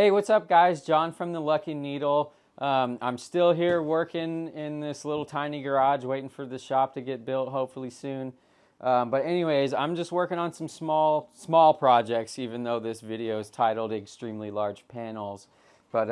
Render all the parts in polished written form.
Hey, what's up guys? John from the Lucky Needle. I'm still here working in this little tiny garage waiting for the shop to get built hopefully soon. But anyways, I'm just working on some small projects, even though this video is titled Extremely Large Panels. But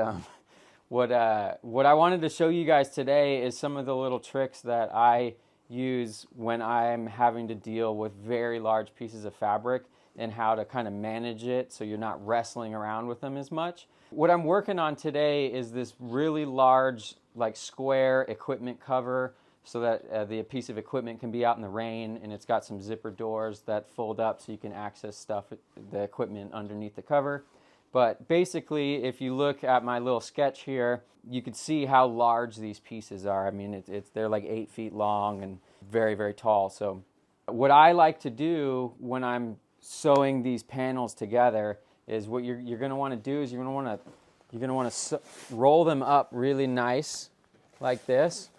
what I wanted to show you guys today is some of the little tricks that I use when I'm having to deal with very large pieces of fabric and how to kind of manage it so you're not wrestling around with them as much. What I'm working on today is this really large, like square equipment cover so that the piece of equipment can be out in the rain, and it's got some zipper doors that fold up so you can access stuff, the equipment underneath the cover. But basically, if you look at my little sketch here, you can see how large these pieces are. I mean, they're like 8 feet long and very, very tall. So what I like to do when I'm sewing these panels together is what you're going to want to do is you're going to want to roll them up really nice like this.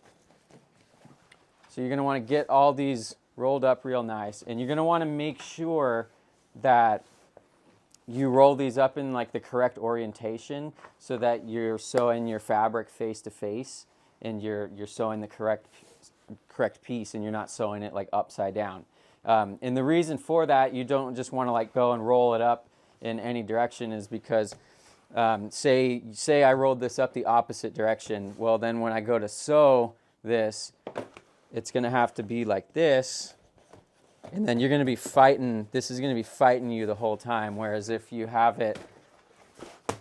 So you're going to want to get all these rolled up real nice, and you're going to want to make sure that you roll these up in like the correct orientation so that you're sewing your fabric face to face and you're sewing the correct piece, and you're not sewing it like upside down. And the reason for that, you don't just want to like go and roll it up in any direction, is because say I rolled this up the opposite direction. Well, then when I go to sew this, it's going to have to be like this, and then you're going to be fighting. This is going to be fighting you the whole time. Whereas if you have it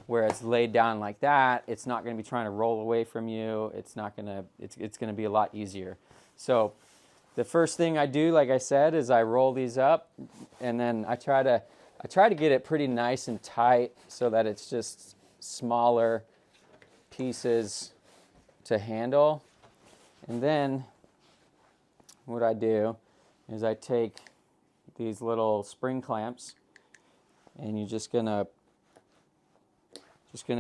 where it's laid down like that, it's not going to be trying to roll away from you. It's going to be a lot easier. So the first thing I do, like I said, is I roll these up, and then I try to get it pretty nice and tight so that it's just smaller pieces to handle. And then what I do is I take these little spring clamps, and you're just gonna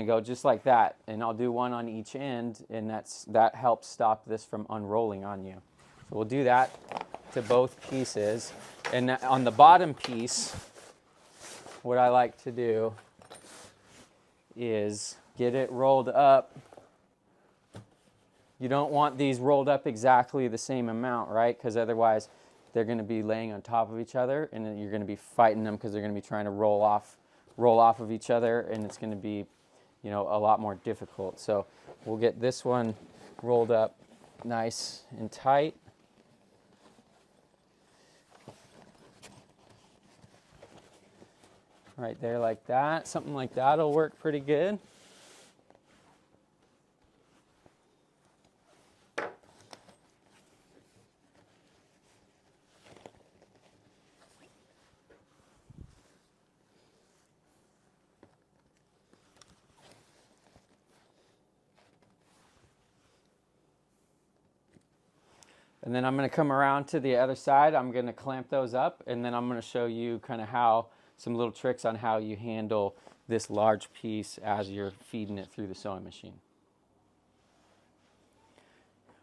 go just like that, and I'll do one on each end, and that helps stop this from unrolling on you. So we'll do that to both pieces. And on the bottom piece, what I like to do is get it rolled up. You don't want these rolled up exactly the same amount, right? Because otherwise they're going to be laying on top of each other, and then you're going to be fighting them because they're going to be trying to roll off of each other, and it's going to be, a lot more difficult. So we'll get this one rolled up nice and tight. Right there like that. Something like that will work pretty good. And then I'm going to come around to the other side. I'm going to clamp those up, and then I'm going to show you kind of some little tricks on how you handle this large piece as you're feeding it through the sewing machine.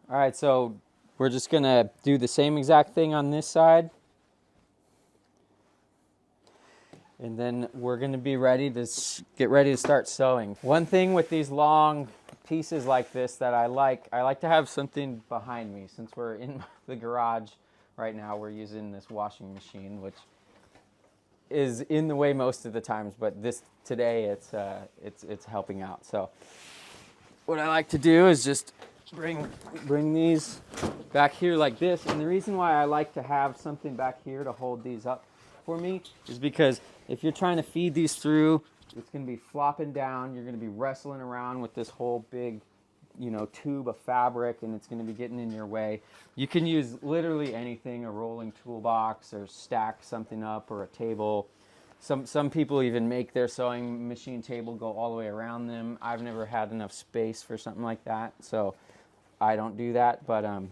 All right, so we're just going to do the same exact thing on this side. And then we're going to be ready to get ready to start sewing. One thing with these long pieces like this that I like to have something behind me. Since we're in the garage right now, we're using this washing machine, which is in the way most of the times, but today it's helping out. So what I like to do is just bring these back here like this. And the reason why I like to have something back here to hold these up for me is because if you're trying to feed these through, it's going to be flopping down. You're going to be wrestling around with this whole big, tube of fabric, and it's going to be getting in your way. You can use literally anything, a rolling toolbox, or stack something up, or a table. Some people even make their sewing machine table go all the way around them. I've never had enough space for something like that, so I don't do that. But and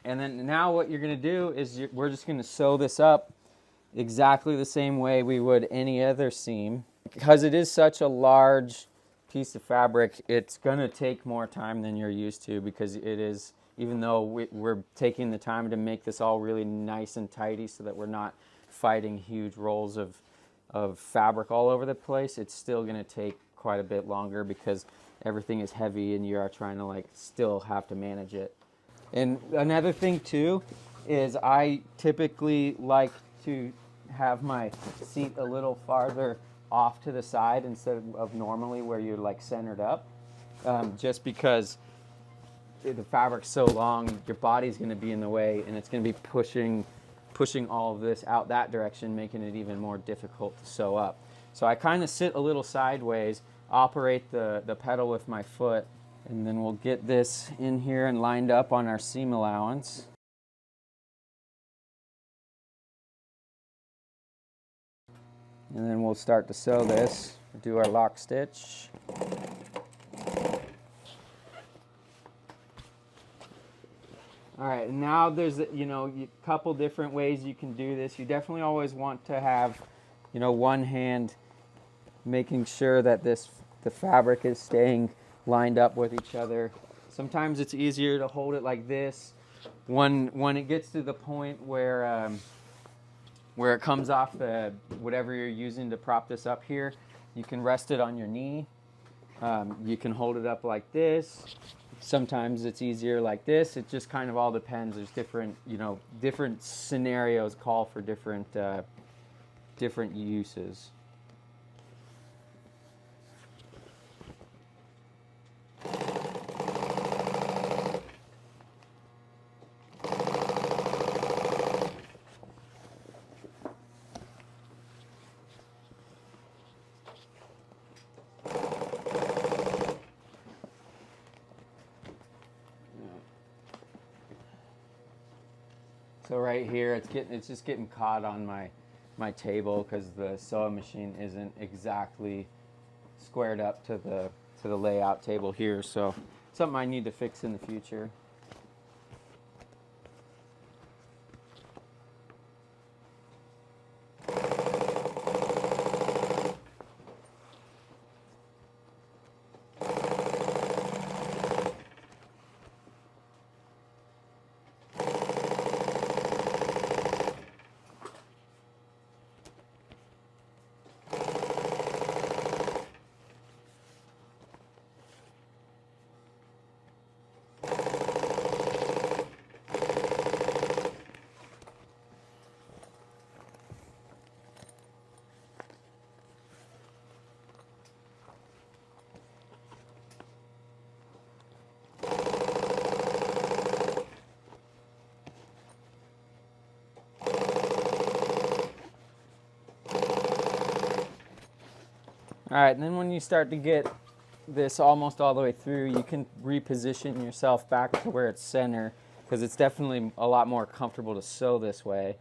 then now what you're going to do is we're just going to sew this up exactly the same way we would any other seam. Because it is such a large piece of fabric, it's going to take more time than you're used to, because it is, even though we're taking the time to make this all really nice and tidy so that we're not fighting huge rolls of fabric all over the place, it's still going to take quite a bit longer because everything is heavy and you are trying to like still have to manage it. And another thing too is I typically like to have my seat a little farther off to the side instead of normally where you're like centered up, just because the fabric's so long, your body's going to be in the way and it's going to be pushing all of this out that direction, making it even more difficult to sew up. So I kind of sit a little sideways, operate the pedal with my foot, and then we'll get this in here and lined up on our seam allowance. And then we'll start to sew this, do our lock stitch. All right, and now there's a couple different ways you can do this. You definitely always want to have, one hand making sure that the fabric is staying lined up with each other. Sometimes it's easier to hold it like this. When it gets to the point where it comes off whatever you're using to prop this up here, you can rest it on your knee. You can hold it up like this. Sometimes it's easier like this. It just kind of all depends. There's different scenarios call for different uses. So right here, it's just getting caught on my table because the sewing machine isn't exactly squared up to the layout table here. So something I need to fix in the future. All right, and then when you start to get this almost all the way through, you can reposition yourself back to where it's center because it's definitely a lot more comfortable to sew this way.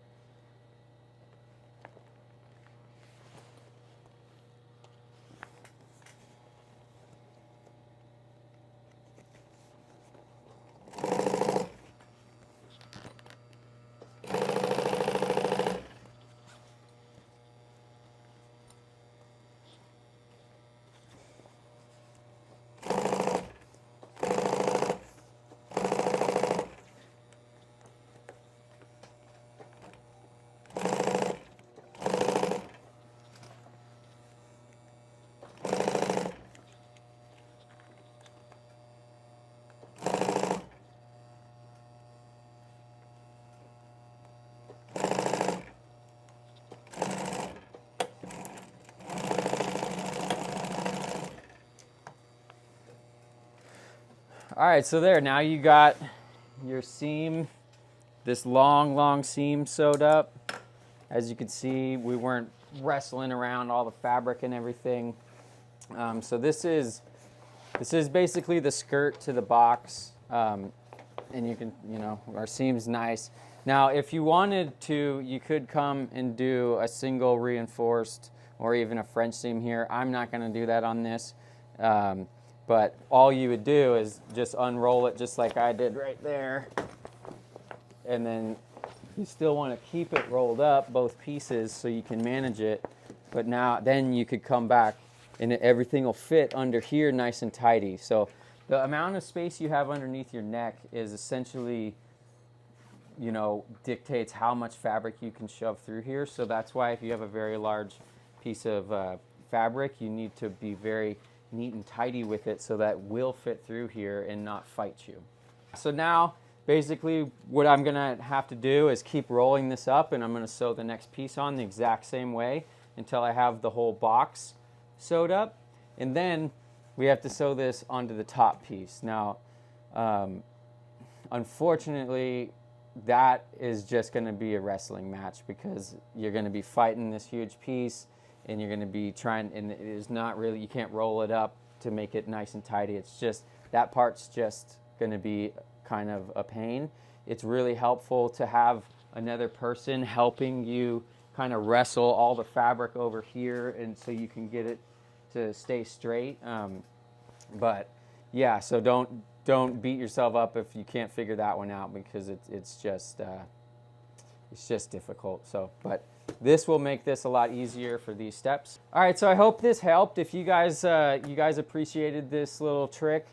All right, so there, now you got your seam, this long seam sewed up. As you can see, we weren't wrestling around all the fabric and everything. So this is basically the skirt to the box, and you can, our seam's nice. Now, if you wanted to, you could come and do a single reinforced or even a French seam here. I'm not going to do that on this. But all you would do is just unroll it just like I did right there. And then you still want to keep it rolled up, both pieces, so you can manage it. But then you could come back and everything will fit under here nice and tidy. So the amount of space you have underneath your neck is essentially, dictates how much fabric you can shove through here. So that's why if you have a very large piece of fabric, you need to be very neat and tidy with it so that will fit through here and not fight you. So now basically what I'm gonna have to do is keep rolling this up, and I'm gonna sew the next piece on the exact same way until I have the whole box sewed up. And then we have to sew this onto the top piece. Now, unfortunately, that is just gonna be a wrestling match because you're gonna be fighting this huge piece, and you're gonna be trying, and it is not really, you can't roll it up to make it nice and tidy. It's just, that part's just gonna be kind of a pain. It's really helpful to have another person helping you kind of wrestle all the fabric over here, and so you can get it to stay straight. But yeah, so don't beat yourself up if you can't figure that one out, because it's just difficult. So, but this will make this a lot easier for these steps. All right, so I hope this helped. If you guys appreciated this little trick,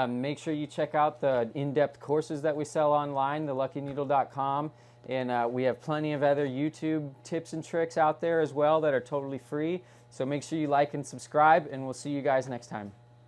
make sure you check out the in-depth courses that we sell online, theluckyneedle.com. And we have plenty of other YouTube tips and tricks out there as well that are totally free. So make sure you like and subscribe, and we'll see you guys next time.